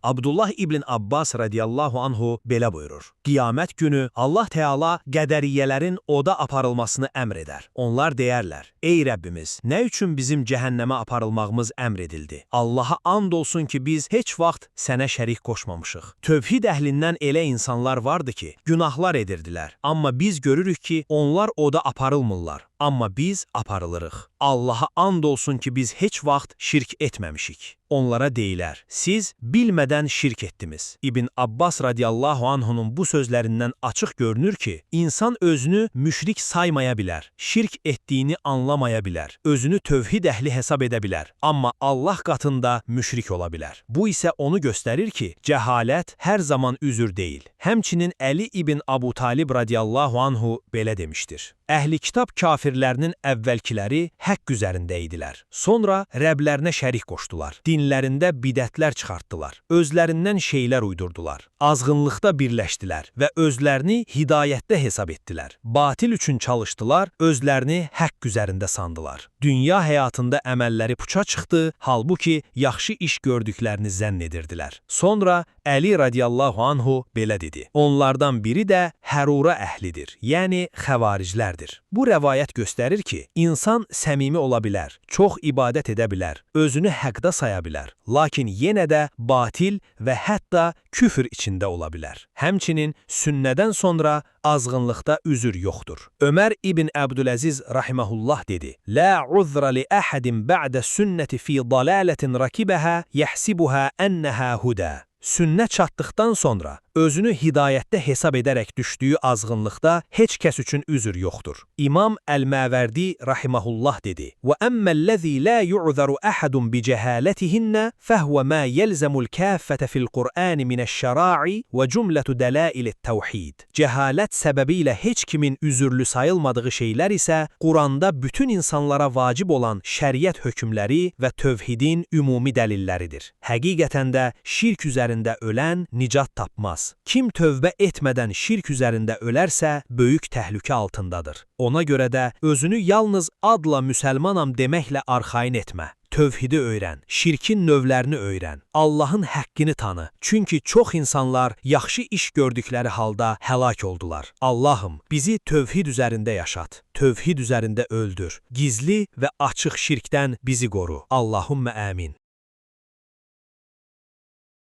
Abdullah ibn Abbas radiyallahu anhu belə buyurur. Qiyamət günü Allah Teala qədəriyyələrin oda aparılmasını əmr edər. Onlar deyərlər: Ey Rəbbimiz, nə üçün bizim cəhənnəmə aparılmağımız əmr edildi? Allaha and olsun ki, biz heç vaxt sənə şərik qoşmamışıq. Tövhid əhlindən elə insanlar vardı ki, günahlar edirdilər. Amma biz görürük ki, onlar oda aparılmırlar. Amma biz aparılırıq. Allaha and olsun ki, biz heç vaxt şirk etməmişik. Onlara deyilər: Siz bilmədən şirk etdiniz. İbn Abbas radiyallahu anhunun bu sözlərindən açıq görünür ki, insan özünü müşrik saymaya bilər, şirk etdiyini anlamaya bilər, özünü tövhid əhli hesab edə bilər, amma Allah qatında müşrik ola bilər. Bu isə onu göstərir ki, cəhalət hər zaman üzür deyil. Həmçinin Əli ibn Abu Talib radiyallahu anhu belə demişdir: Əhli kitab kafirlərinin əvvəlkiləri haqq üzərində idilər. Sonra Rəblərinə şərik qoşdular. Dinlərində bidətlər çıxartdılar. Özlərindən şeylər uydurdular. Azğınlıqda birləşdilər və özlərini hidayətdə hesab etdilər. Batil üçün çalışdılar, özlərini haqq üzərində sandılar. Dünya həyatında əməlləri puça çıxdı, halbuki yaxşı iş gördüklərini zənn edirdilər. Sonra Əli radiyallahu anhu belə dedi: Onlardan biri də Hərura əhlidir, yəni xəvariclərdir. Bu rəvayət göstərir ki, insan səmimi ola bilər, çox ibadət edə bilər, özünü həqdə saya bilər, lakin yenə də batil və hətta küfr içində ola bilər. Həmçinin sünnədən sonra azğınlıqda üzür yoxdur. Ömər ibn Əbdüləziz rahiməhullah dedi: La uzra li əhədin ba'də sünnəti fi dalalətin rakibəhə yəhsibuhə ənəhə hudə. Sünnə çatdıqdan sonra özünü hidayətdə hesab edərək düşdüyü azğınlıqda heç kəs üçün üzür yoxdur. İmam Əl-Məvərdi rahiməhullah dedi: Və əmməl-ləzi la yu'zaru əhədun bi cəhalatihinna fəhvə ma yelzamul kaffətə fil Qur'an minəş-şəra'i və cümlətu dəlailit-təvhid. Cəhalət səbəbilə heç kimin üzürlü sayılmadığı şeylər isə Quranda bütün insanlara vacib olan şəriət hökmləri və tövhidin ümumi dəlilləridir. Həqiqətən də şirk üzərində ölən nicat tapmaz. Kim tövbə etmədən şirk üzərində ölərsə, böyük təhlükə altındadır. Ona görə də özünü yalnız adla müsəlmanam deməklə arxayın etmə. Tövhidi öyrən, şirkin növlərini öyrən, Allahın həqqini tanı. Çünki çox insanlar yaxşı iş gördükləri halda həlak oldular. Allahım, bizi tövhid üzərində yaşat, tövhid üzərində öldür. Gizli və açıq şirkdən bizi qoru. Allahümmə əmin.